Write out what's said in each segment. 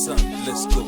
let's go,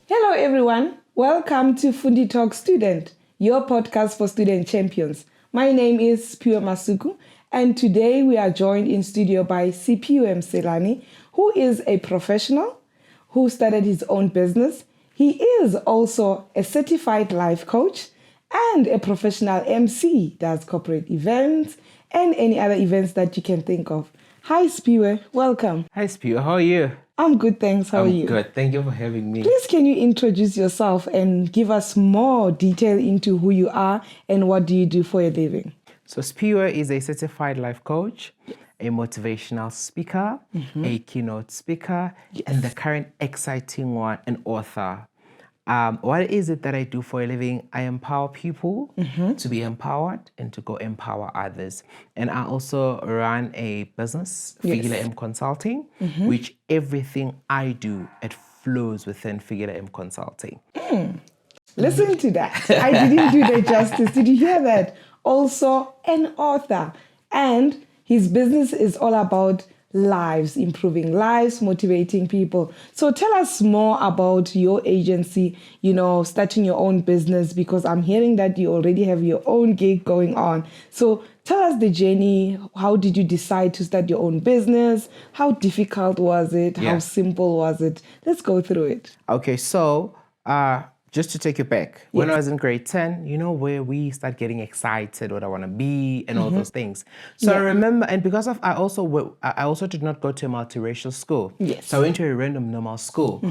Hello everyone, welcome to Fundi Talk Student, your podcast for student champions. My name is Siphiwe, and today we are joined in studio by Siphiwe Mselane, who is a professional who started his own business. He is also a certified life coach and a professional MC, does corporate events and any other events that you can think of. Hi Siphiwe, welcome. Hi Siphiwe, how are you? I'm good, thanks. How are you? I'm good. Thank you for having me. Please, can you introduce yourself and give us more detail into who you are and what do you do for a living? So Siphiwe is a certified life coach, a motivational speaker, a keynote speaker, and the current exciting one, an author. What is it that I do for a living? I empower people to be empowered and to go empower others. And I also run a business, Figure M Consulting, which everything I do, it flows within Figure M Consulting. Listen to that. I didn't do the justice. Did you hear that? Also an author. And his business is all about lives, improving lives, motivating people. So tell us more about your agency, starting your own business, because I'm hearing that you already have your own gig going on. So tell us the journey. How did you decide to start your own business? How difficult was it? How simple was it? Let's go through it. Okay, so just to take you back, when I was in grade 10, where we start getting excited, what I want to be and all those things. So I remember, and because of, I also did not go to a multiracial school. Yes. So I went to a random normal school.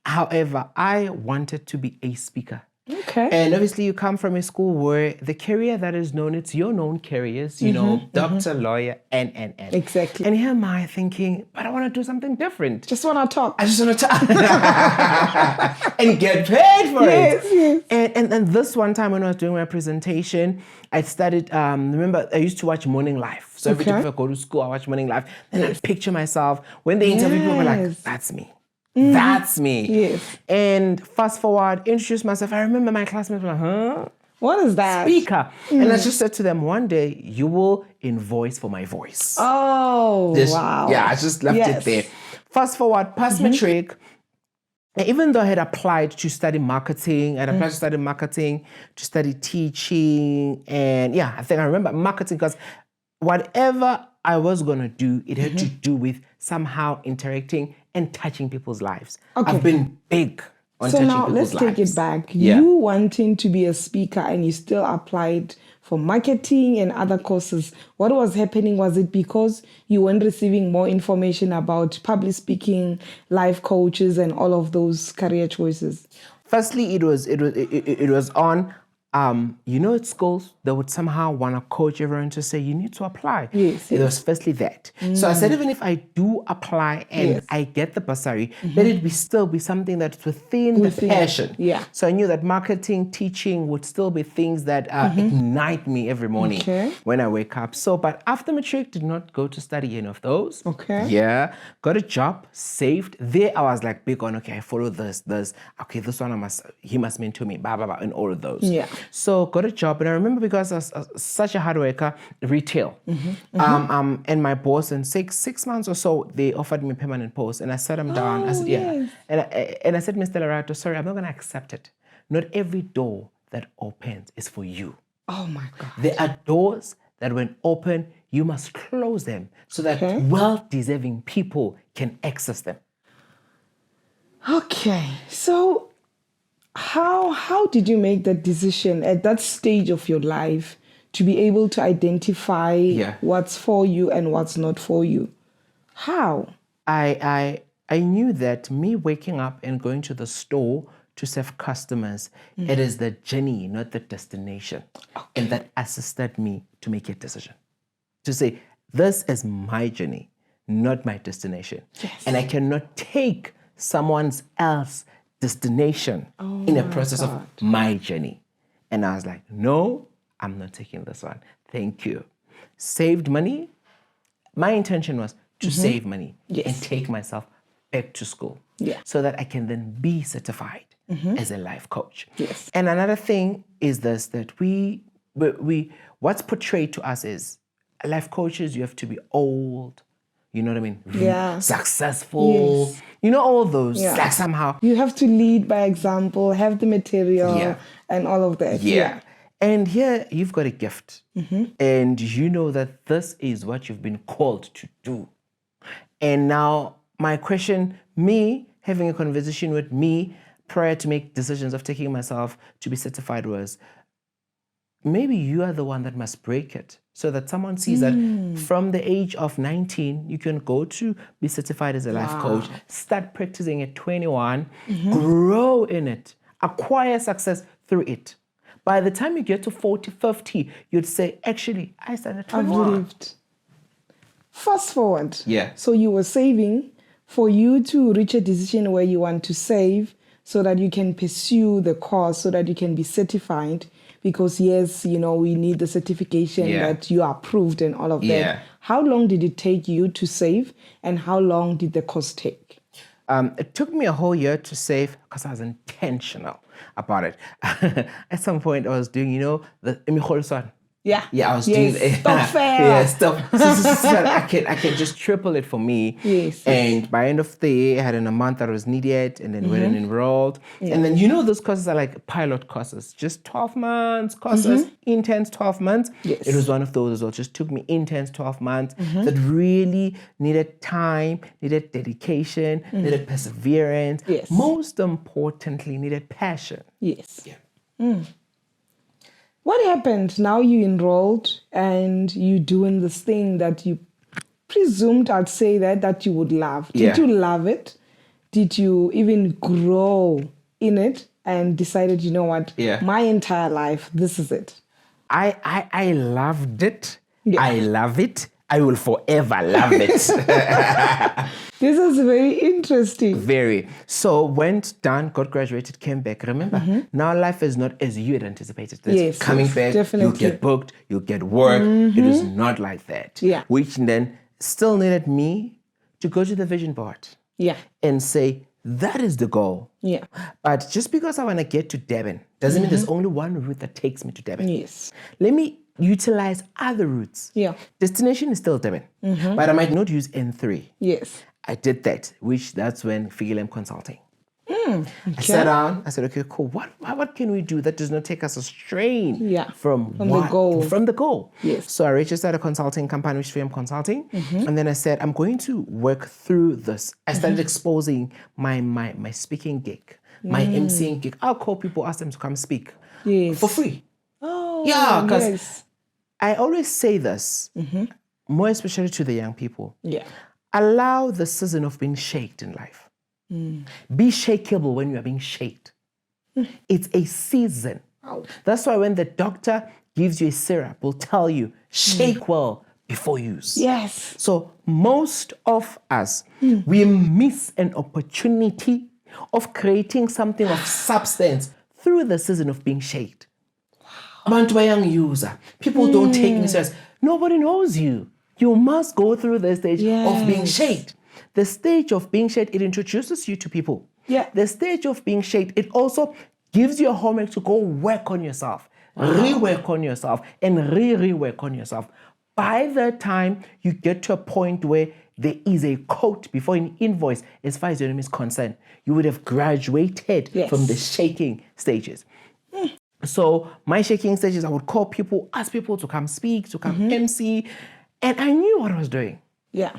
However, I wanted to be a speaker. Okay. And obviously you come from a school where the career that is known, it's your known careers, doctor, lawyer, and. Exactly. And here am I thinking, but I want to do something different. Just want to talk. I just want to talk. And get paid for it. Yes. And this one time when I was doing my presentation, I started, remember, I used to watch Morning Life. So every time I go to school, I watch Morning Life. Then I picture myself. When they interview people, I'm like, that's me. That's me. Yes. And fast forward, introduce myself. I remember my classmates were like, huh? What is that? Speaker. And I just said to them, one day you will invoice for my voice. Oh, wow. Yeah, I just left it there. Fast forward, past matric. And even though I had applied to study marketing, to study teaching. And I think I remember marketing because whatever I was going to do, it had to do with somehow interacting and touching people's lives. Okay. I've been big on touching people's lives. So now let's take it back. You wanting to be a speaker and you still applied for marketing and other courses. What was happening? Was it because you weren't receiving more information about public speaking, life coaches, and all of those career choices? Firstly, it was on. At schools, they would somehow want to coach everyone to say, you need to apply. Yes. It was firstly that. So I said, even if I do apply and I get the bursary, let it still be something that's within the passion. Yeah. So I knew that marketing, teaching would still be things that ignite me every morning when I wake up. So, but after matric, did not go to study any of those. Okay. Yeah. Got a job, saved. There I was like big on, okay, I follow this. Okay, this one he must mentor me, blah, blah, blah, and all of those. Yeah. So got a job, and I remember because I was such a hard worker, retail. And my boss in six months or so, they offered me a permanent post, and I sat him down. I said, and I said, Mr. Larato, sorry, I'm not going to accept it. Not every door that opens is for you. Oh my God. There are doors that when open, you must close them so that well-deserving people can access them. Okay, so how did you make that decision at that stage of your life to be able to identify what's for you and what's not for you? How? I knew that me waking up and going to the store to serve customers, it is the journey, not the destination. Okay. And that assisted me to make a decision. To say, this is my journey, not my destination. Yes. And I cannot take someone else's destination in a process of my journey. And I was like, no, I'm not taking this one. Thank you. Saved money. My intention was to save money and take myself back to school so that I can then be certified as a life coach. Yes. And another thing is this, that we what's portrayed to us is life coaches, you have to be old, you know what I mean? Yeah. Successful. Yes. You know, all those, Yeah. like somehow. You have to lead by example, have the material Yeah. and all of that. Yeah. And here you've got a gift. And you know that this is what you've been called to do. And now my question, me having a conversation with me prior to make decisions of taking myself to be certified was, maybe you are the one that must break it so that someone sees that from the age of 19, you can go to be certified as a life coach, start practicing at 21, grow in it, acquire success through it. By the time you get to 40, 50, you'd say, actually, I started at 21. I've lived. Fast forward. Yeah. So you were saving for you to reach a decision where you want to save so that you can pursue the course, so that you can be certified. Because yes, you know, we need the certification that you are approved and all of that. How long did it take you to save, and how long did the course take? It took me a whole year to save because I was intentional about it. At some point, I was doing, you know, the imikholiswan. Yeah. Yeah, I was doing Stop fair. Yeah, stop. So I can just triple it for me. Yes. And by end of the year, I had in a month that was needed, and then went and enrolled. And then, you know, those courses are like pilot courses, just 12 months courses, intense 12 months. Yes. It was one of those as well. Just took me intense 12 months that really needed time, needed dedication, needed perseverance. Yes. Most importantly, needed passion. Yes. Yeah. What happened? Now you enrolled and you doing this thing that you presumed, I'd say that you would love. Did you love it? Did you even grow in it and decided, you know what, my entire life, this is it? I loved it. Yeah. I love it. I will forever love it. This is very interesting. Very. So went, done, got graduated, came back. Remember, now life is not as you had anticipated. Yes, coming back, definitely. You get booked, you get work. It is not like that. Yeah. Which then still needed me to go to the vision board. Yeah. And say, that is the goal. Yeah. But just because I want to get to Durban doesn't mean there's only one route that takes me to Durban. Yes. Let me utilize other routes. Yeah. Destination is still Durban, but I might not use N3. Yes. I did that, that's when Figilem Consulting. Okay. I sat down, I said, okay, cool. What can we do that does not take us astray from the goal? From the goal. Yes. So I registered a consulting company, which is Figilem Consulting. And then I said, I'm going to work through this. I started exposing my speaking gig, my MCing gig. I'll call people, ask them to come speak for free. Oh, yeah, because I always say this, more especially to the young people. Yeah. Allow the season of being shaked in life. Be shakeable when you are being shaked. It's a season. That's why when the doctor gives you a syrup, will tell you, shake well before use. Yes. So most of us, we miss an opportunity of creating something of substance through the season of being shaked. Abantu bayang user. People don't take me serious. Nobody knows you. You must go through the stage of being shaped. The stage of being shaped, it introduces you to people. Yeah. The stage of being shaped, it also gives you a homework to go work on yourself, rework on yourself, and rework on yourself. By the time you get to a point where there is a quote before an invoice, as far as your name is concerned, you would have graduated from the shaking stages. So my shaking stages, I would call people, ask people to come speak, to come MC, and I knew what I was doing. Yeah.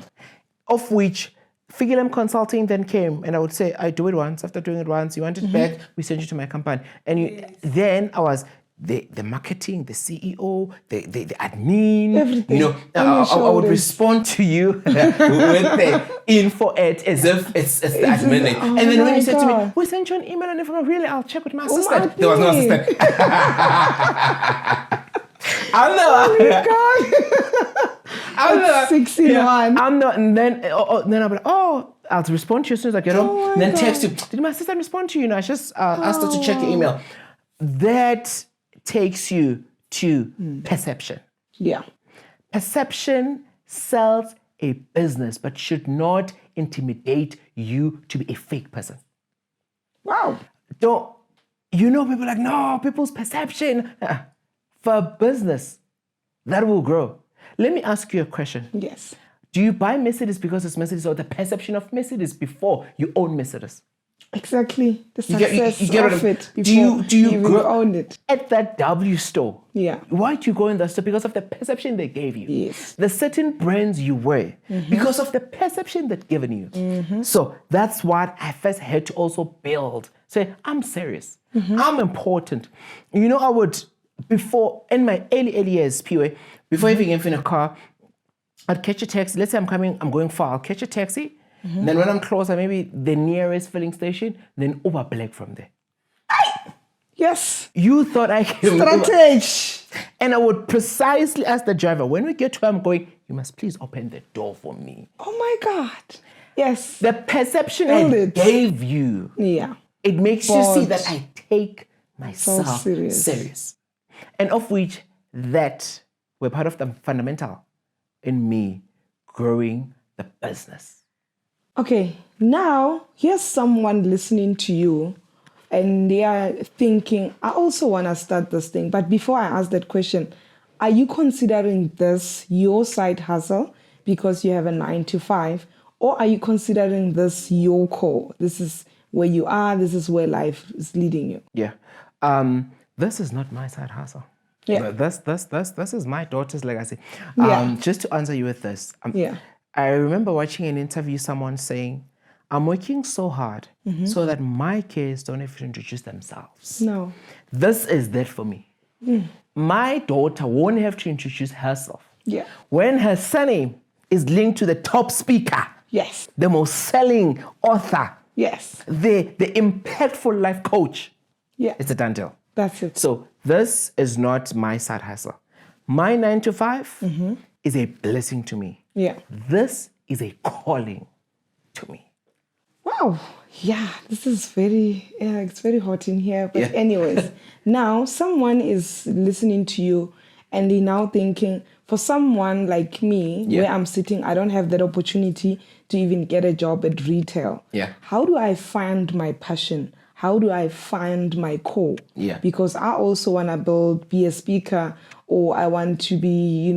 Of which Figilem Consulting then came, and I would say, I do it once. After doing it once, you want it back, we send you to my company. And then I was the marketing, the CEO, the admin. Everything. You know, I would respond to you with the info as if it's the admin. And then when you said to me, we sent you an email and information, really, I'll check with my assistant. There was no assistant. I know. Oh my God. I'm 6-in-1. I'm not, and then I'm like, I'll respond to you as soon as I get home. And then text you. Did my assistant respond to you? No, I just asked her to check your email. That takes you to perception. Yeah. Perception sells a business, but should not intimidate you to be a fake person. Wow. People are like, no, people's perception. For a business that will grow. Let me ask you a question. Yes. Do you buy Mercedes because it's Mercedes or the perception of Mercedes before you own Mercedes? Exactly. The success You get of it do before you you grow own it. at that W store? Yeah. Why do you go in the store? Because of the perception they gave you. Yes. The certain brands you wear because of the perception they've given you. So that's what I first had to also build. Say, I'm serious. I'm important. You know, I would, before, in my early years, Siphiwe, before even getting in a car, I'd catch a taxi. Let's say I'm going far. I'll catch a taxi. Then when I'm closer, maybe the nearest filling station, then Uber Black from there. Yes. You thought I can Strategy. And I would precisely ask the driver, when we get to where I'm going, you must please open the door for me. Oh my God. Yes. The perception Build I it. gave you, Yeah. it makes you see that I take myself serious. serious. And of which that were part of the fundamental in me growing the business. Okay, now here's someone listening to you and they are thinking, I also want to start this thing. But before I ask that question, are you considering this your side hustle because you have a 9 to 5? Or are you considering this your core? This is where you are, this is where life is leading you. Yeah. This is not my side hustle. Yeah. This is my daughter's legacy. Yeah. Just to answer you with this. Yeah. I remember watching an interview, someone saying, I'm working so hard so that my kids don't have to introduce themselves. No. This is that for me. My daughter won't have to introduce herself. Yeah. When her surname is linked to the top speaker, Yes. the most selling author, Yes. the impactful life coach, Yeah. it's a done deal. That's it. So this is not my side hustle. My 9 to 5 is a blessing to me. Yeah. This is a calling to me. Wow. Yeah, this is it's very hot in here. But Yeah. anyways, now someone is listening to you and they're now thinking, for someone like me, Yeah. where I'm sitting, I don't have that opportunity to even get a job at retail. Yeah. How do I find my passion? How do I find my core? Yeah. Because I also want to be a speaker, or I want to be,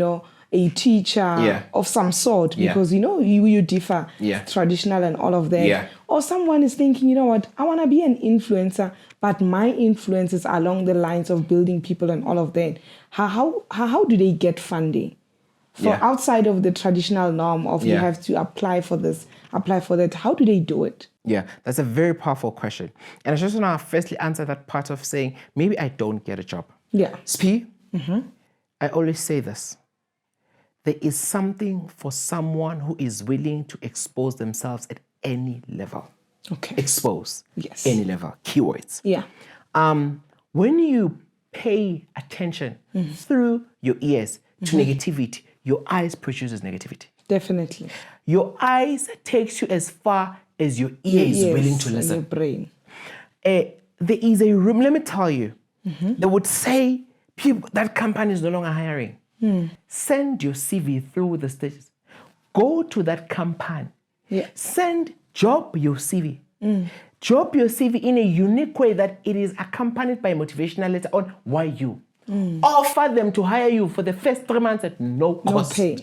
a teacher of some sort, Yeah. because, you differ, Yeah. traditional and all of that. Yeah. Or someone is thinking, you know what, I want to be an influencer, but my influence is along the lines of building people and all of that. How do they get funding? For Yeah. outside of the traditional norm of you Yeah. have to apply for this, apply for that, how do they do it? Yeah, that's a very powerful question. And I just want to firstly answer that part of saying, maybe I don't get a job. Yeah. Spi, I always say this. There is something for someone who is willing to expose themselves at any level. Okay. Expose. Yes. Any level. Keywords. Yeah. When you pay attention through your ears to negativity, your eyes produces negativity. Definitely. Your eyes takes you as far as your ear is willing to and listen. your brain. There is a room, let me tell you, they would say, people, that company is no longer hiring. Send your CV through the stages. Go to that company. Yeah. Drop your CV. Drop your CV in a unique way that it is accompanied by a motivational letter on why you. Offer them to hire you for the first 3 months at no cost. No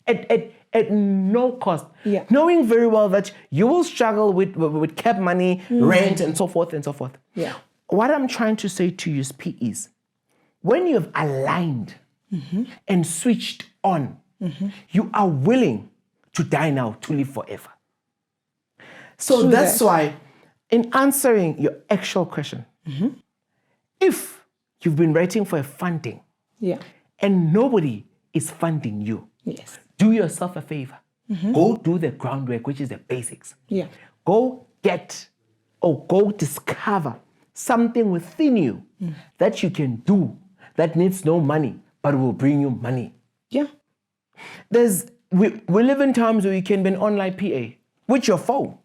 pay. At no cost. Yeah. Knowing very well that you will struggle with cap money, rent, and so forth and so forth. Yeah. What I'm trying to say to you, is when you have aligned and switched on, you are willing to die now, to live forever. So True that's that. why, in answering your actual question, if you've been waiting for a funding Yeah. and nobody is funding you, Yes. do yourself a favor. Go do the groundwork, which is the basics. Yeah. Go get or go discover something within you that you can do that needs no money, but will bring you money. Yeah. We live in times where you can be an online PA with your phone.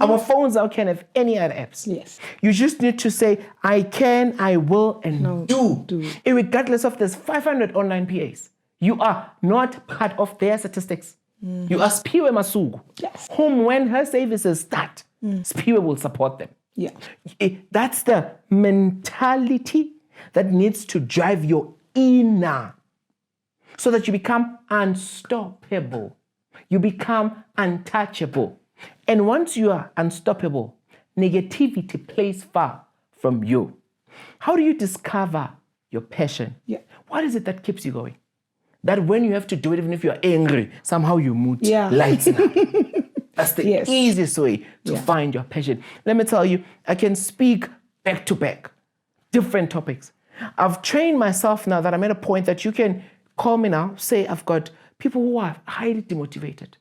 Our phones now can have any other apps. Yes. You just need to say, I can, I will, and do. Irregardless of there's 500 online PAs. You are not part of their statistics. You are Siphiwe Masuku, Yes. whom when her services start, Siphiwe will support them. Yeah. That's the mentality that needs to drive your inner so that you become unstoppable. you become untouchable. And once you are unstoppable, negativity plays far from you. How do you discover your passion? Yeah. What is it that keeps you going? That when you have to do it, even if you're angry, somehow your mood Yeah. lights up. That's the Yes. easiest way to find your passion. Let me tell you, I can speak back to back, different topics. I've trained myself now that I'm at a point that you can call me now, say I've got people who are highly demotivated.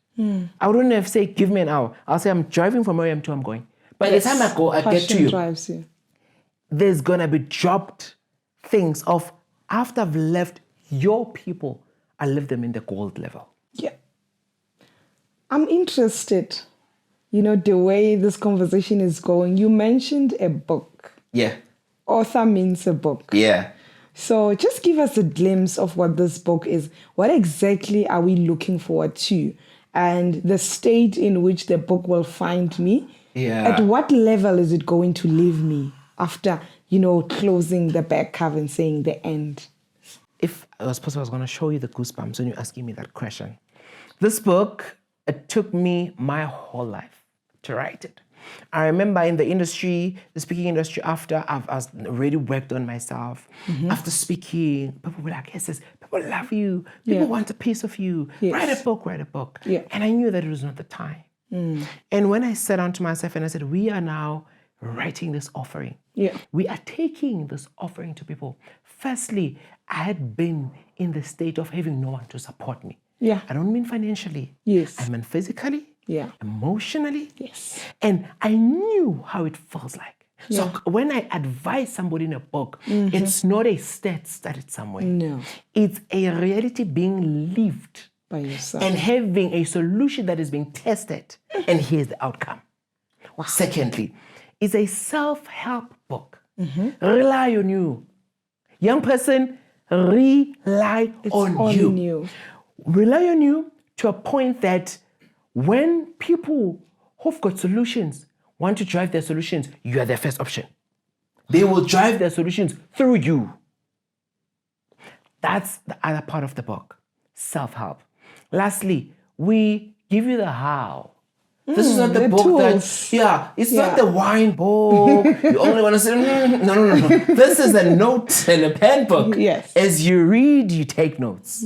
I wouldn't have say, give me an hour. I'll say I'm driving from where I am to I'm going. By the time I go, I get to Passion you. drives you. There's gonna be dropped things of after I've left your people, I leave them in the gold level. Yeah. I'm interested, the way this conversation is going. You mentioned a book. Yeah. Author means a book. Yeah. So just give us a glimpse of what this book is. What exactly are we looking forward to? And the state in which the book will find me. Yeah. At what level is it going to leave me after, closing the back cover and saying the end? If it was possible, I was going to show you the goosebumps when you're asking me that question. This book, it took me my whole life to write it. I remember in the industry, the speaking industry, after I've already worked on myself, after speaking, people were like, yes, people love you. People want a piece of you. Yes. Write a book. Yeah. And I knew that it was not the time. And when I sat down to myself and I said, we are now writing this offering. Yeah. We are taking this offering to people. Firstly, I had been in the state of having no one to support me. Yeah. I don't mean financially. Yes. I mean physically. Yeah. Emotionally. Yes. And I knew how it feels like. Yeah. So when I advise somebody in a book, it's not a stat started somewhere. No. It's a reality being lived By yourself. and having a solution that is being tested. And here's the outcome. Wow. Secondly, it's a self-help book. Rely on you. Young person, rely on you. Rely on you to a point that when people who've got solutions want to drive their solutions, you are their first option. They will drive their solutions through you. That's the other part of the book, self-help. Lastly, we give you the how. This is not the book tools. it's not the wine book. You only want to say, no. This is a note and a pen book. Yes. As you read, you take notes.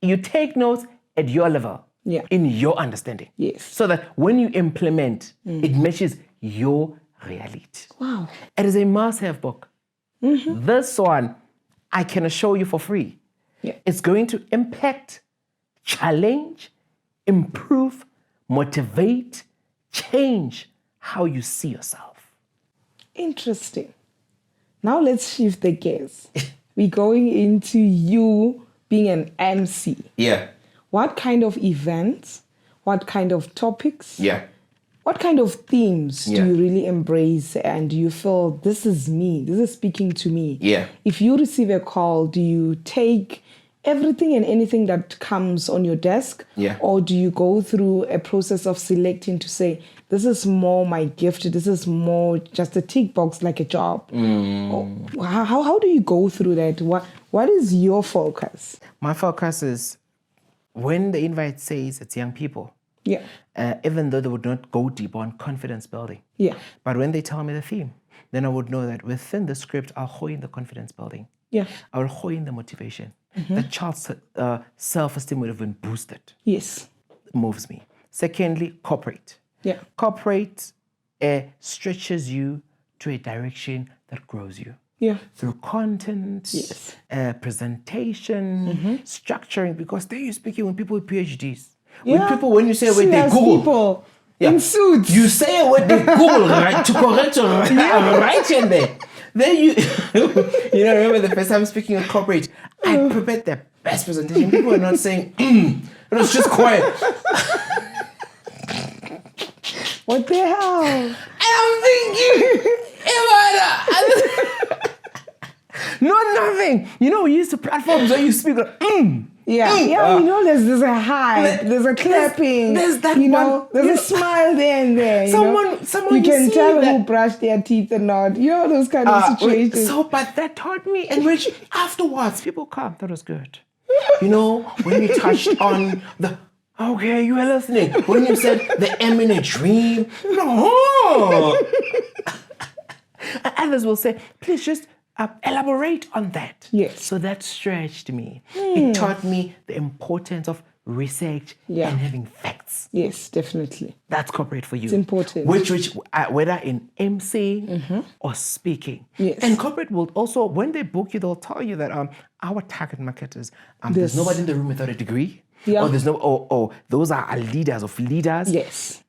You take notes at your level, in your understanding. Yes. So that when you implement, it matches your reality. Wow. It is a must-have book. This one, I can assure you for free. Yeah. It's going to impact, challenge, improve, motivate, change how you see yourself. Interesting. Now let's shift the gears. We're going into you being an MC. Yeah. What kind of events, what kind of topics, Yeah. what kind of themes Yeah. do you really embrace and do you feel this is me, this is speaking to me? Yeah. If you receive a call, do you take everything and anything that comes on your desk? Yeah. Or do you go through a process of selecting to say, this is more my gift, this is more just a tick box like a job? Or how do you go through that? What is your focus? My focus is when the invite says it's young people, Yeah. even though they would not go deep on confidence building. Yeah. But when they tell me the theme, then I would know that within the script, I'll hold in the confidence building. Yeah. I'll hold in the motivation. The child's self-esteem would have been boosted. Yes. It moves me. Secondly, corporate. Yeah. Corporate stretches you to a direction that grows you. Yeah. Through content, Yes. presentation, structuring, because there you're speaking with people with PhDs. Yeah. When you say a word, they Serious Google. people in suits. You say a word, they Google, right? To correct your right in there. Then you remember the first time speaking at corporate, I prepared the best presentation. People were not saying, it was just quiet. What the hell? And I'm thinking, no, nothing. We use the platforms where you speak like, there's a hype, there's a clapping, there's that there's a smile there and there. Someone you can see tell that. who brushed their teeth or not. Those kind of situations. But that taught me, and which afterwards people come. That was good. When we touched on Okay, you were listening. When you said the eminent dream, no. Others will say, please just elaborate on that. Yes. So that stretched me. It taught me the importance of research and having facts. Yes, definitely. That's corporate for you. It's important. Which whether in MCing or speaking. Yes. And corporate will also, when they book you, they'll tell you that our target market is there's nobody in the room without a degree. Yeah. Or there's those are leaders of leaders. Yes.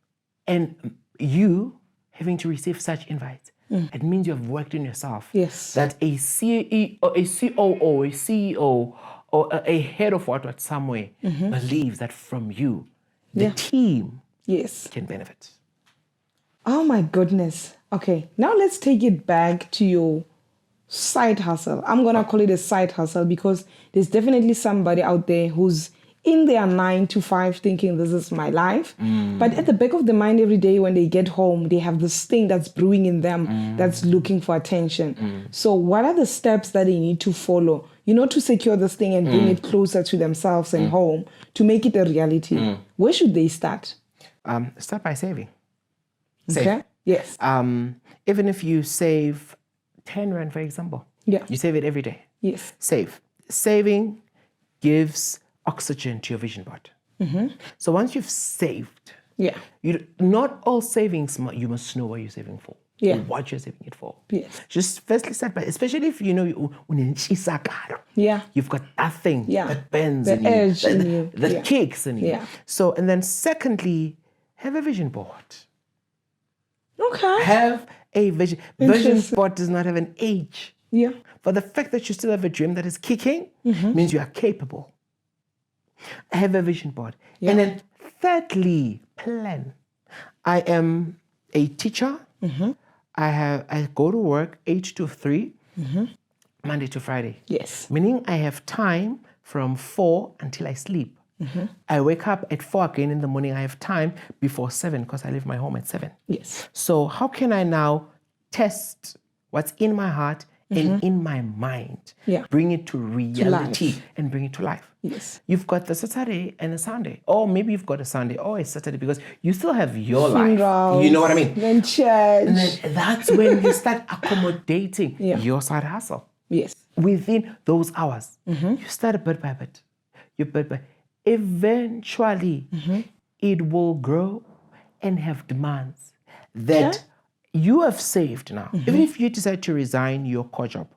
And you having to receive such invites, it means you have worked on yourself. Yes. That a CEO, a COO, a CEO, or a head of what somewhere believes that from you, the team can benefit. Oh my goodness. Okay, now let's take it back to your side hustle. I'm going to call it a side hustle because there's definitely somebody out there who's in their 9 to 5 thinking this is my life. But at the back of the mind every day when they get home, they have this thing that's brewing in them that's looking for attention. So what are the steps that they need to follow, to secure this thing and bring it closer to themselves and home to make it a reality? Where should they start? Start by saving. Okay. Yes. Even if you save 10 Rand, for example, you save it every day. Yes. Save. Saving gives oxygen to your vision board. So once you've saved, not all savings, you must know what you're saving for. Or what you're saving it for. Yes. Just firstly start by, especially if you've got that thing that bends the in edge you, in you. that kicks in you. Yeah. So, and then secondly, have a vision board. Okay. Have a vision. Vision board does not have an age. Yeah. But the fact that you still have a dream that is kicking means you are capable. Have a vision board. And then thirdly, plan. I am a teacher. I go to work 8 to 3, Monday to Friday. Yes. Meaning I have time from 4 until I sleep. I wake up at 4 again in the morning. I have time before 7 because I leave my home at 7. Yes. So how can I now test what's in my heart and in my mind? Bring it to reality and bring it to life. Yes. You've got the Saturday and a Sunday. Or maybe you've got a Sunday or a Saturday because you still have your life. You know what I mean? Then church. And then that's when you start accommodating your side hustle. Yes. Within those hours. You start bit by bit. You bit by eventually it will grow and have demands that you have saved now. Even if you decide to resign your core job,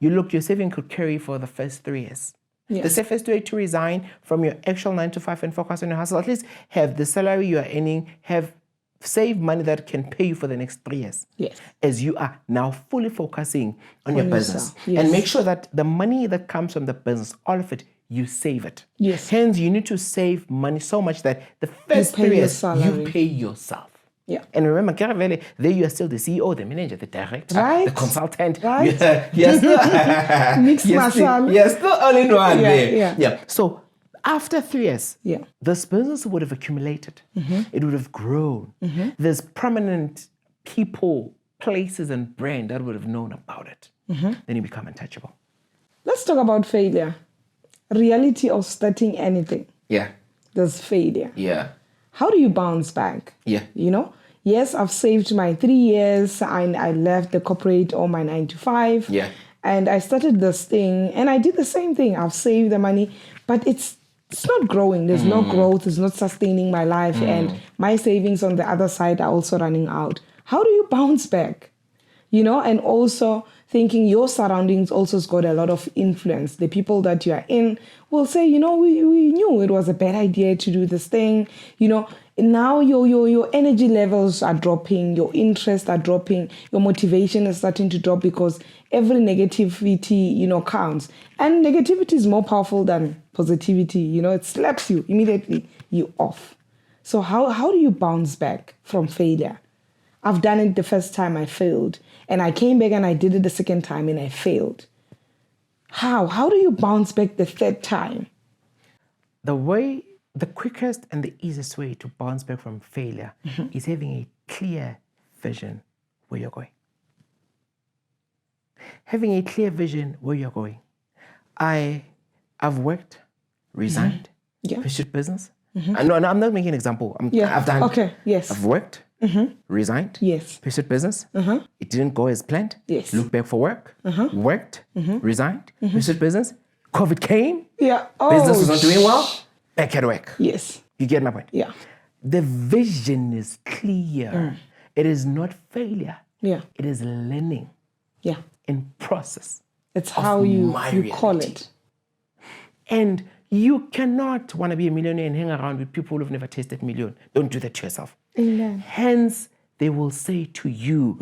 your saving could carry for the first 3 years. The safest way to resign from your actual 9 to 5 and focus on your hustle, at least have the salary you are earning, save money that can pay you for the next 3 years. Yes. As you are now fully focusing on your business. Yes. And make sure that the money that comes from the business, all of it, you save it. Yes. Hence, you need to save money so much that the first 3 years, you pay yourself. Yeah. And remember, there you are still the CEO, the manager, the director, the consultant. Right. You're still, Mixed masala. you're still all in one there. Yeah. So after 3 years, this business would have accumulated. It would have grown. There's prominent people, places, and brand that would have known about it. Then you become untouchable. Let's talk about failure. Reality of starting anything. Yeah. There's failure. Yeah. How do you bounce back? Yeah. Yes, I've saved my 3 years and I left the corporate or my 9 to 5. Yeah. And I started this thing and I did the same thing. I've saved the money, but it's not growing. There's no growth. It's not sustaining my life. And my savings on the other side are also running out. How do you bounce back? And also thinking your surroundings also has got a lot of influence. The people that you are in will say, we knew it was a bad idea to do this thing. Now your energy levels are dropping, your interests are dropping, your motivation is starting to drop because every negativity, counts. And negativity is more powerful than positivity. It slaps you immediately, you off. So how do you bounce back from failure? I've done it the first time, I failed. And I came back and I did it the second time and I failed. How do you bounce back the third time? The quickest and the easiest way to bounce back from failure is having a clear vision where you're going. Having a clear vision where you're going. I've worked, resigned, pursued business, No, I'm not making an example. I've done. Okay. Yes. I've worked, resigned, Yes. pursued business. It didn't go as planned. Yes. Looked back for work, worked, resigned, pursued business. COVID came. Yeah. Oh. Business was not doing well. Back at work. Yes. You get my point? Yeah. The vision is clear. It is not failure. Yeah. It is learning Yeah. in process. It's how you call reality. it. And you cannot want to be a millionaire and hang around with people who've never tasted million. Don't do that to yourself. Amen. Hence, they will say to you,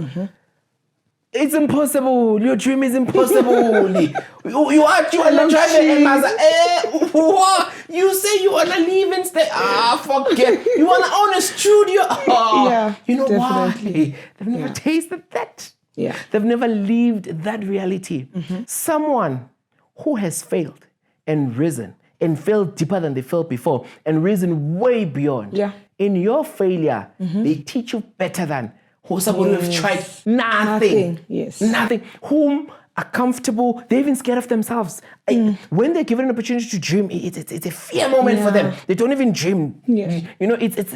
it's impossible. Your dream is impossible. you are not driving a Mazda. What? You say you want to leave and stay. Forget. You want to own a studio. Yeah, You know definitely. why? They've never tasted that. Yeah. They've never lived that reality. Someone who has failed and risen and failed deeper than they failed before and risen way beyond. Yeah. In your failure, they teach you better than somebody who have tried nothing. Yes. Nothing. Whom are comfortable. They're even scared of themselves. When they're given an opportunity to dream, it's a fear moment for them. They don't even dream. Yeah. You know, this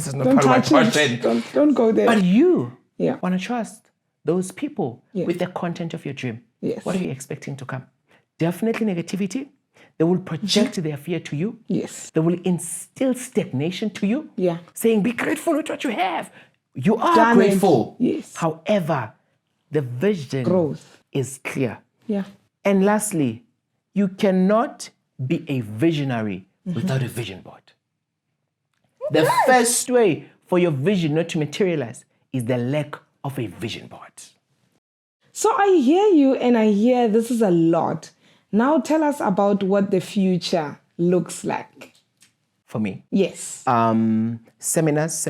is not Don't part of my touch it. passion. Don't go there. But you Yeah. want to trust those people Yeah. with the content of your dream. Yes. What are you expecting to come? Definitely negativity. They will project their fear to you. Yes. They will instill stagnation to you. Yeah. Saying, be grateful with what you have. You are Done it. grateful. Yes. However, the vision Growth. is clear. Yeah. And lastly, you cannot be a visionary without a vision board. The first way for your vision not to materialize is the lack of a vision board. So I hear you and I hear this is a lot. Now tell us about what the future looks like. For me, Yes. seminars,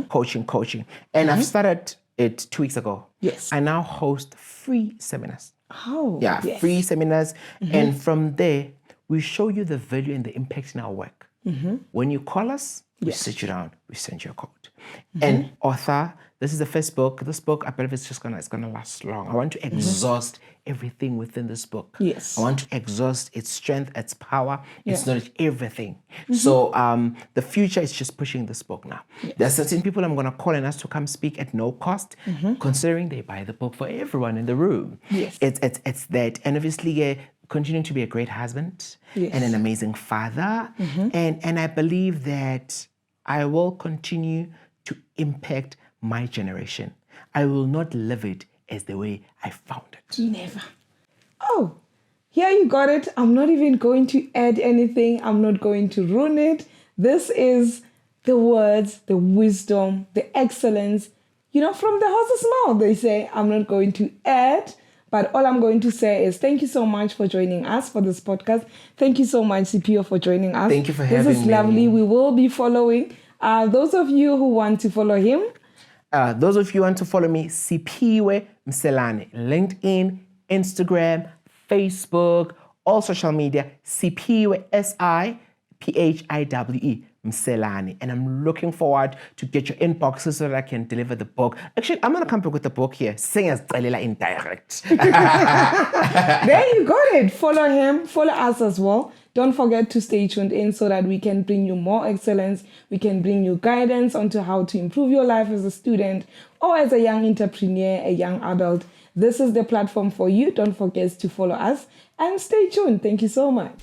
coaching. And I've started it 2 weeks ago. Yes. I now host free seminars. Oh. Yeah, yes. free seminars. And from there, we show you the value and the impact in our work. When you call us, we sit you down, we send you a code. And author, this is the first book. This book, I believe it's gonna last long. I want to exhaust everything within this book. Yes. I want to exhaust its strength, its power, its knowledge, everything. So the future is just pushing this book now. Yes. There are certain people I'm gonna call and ask to come speak at no cost, considering they buy the book for everyone in the room. Yes. It's that. And obviously, continuing to be a great husband and an amazing father. And I believe that I will continue to impact my generation. I will not live it as the way I found it. Never. Oh, here you got it. I'm not even going to add anything. I'm not going to ruin it. This is the words, the wisdom, the excellence, from the horse's mouth. They say, I'm not going to add, but all I'm going to say is thank you so much for joining us for this podcast. Thank you so much, Siphiwe, for joining us. Thank you for having me. This is lovely. We will be following. Those of you who want to follow him, those of you who want to follow me, Siphiwe Mselane, LinkedIn, Instagram, Facebook, all social media, Siphiwe, Siphiwe, Mselane. And I'm looking forward to get your inboxes so that I can deliver the book. Actually, I'm going to come back with the book here. Sing as Talila in direct. There you got it. Follow him. Follow us as well. Don't forget to stay tuned in so that we can bring you more excellence. We can bring you guidance onto how to improve your life as a student or as a young entrepreneur, a young adult. This is the platform for you. Don't forget to follow us and stay tuned. Thank you so much.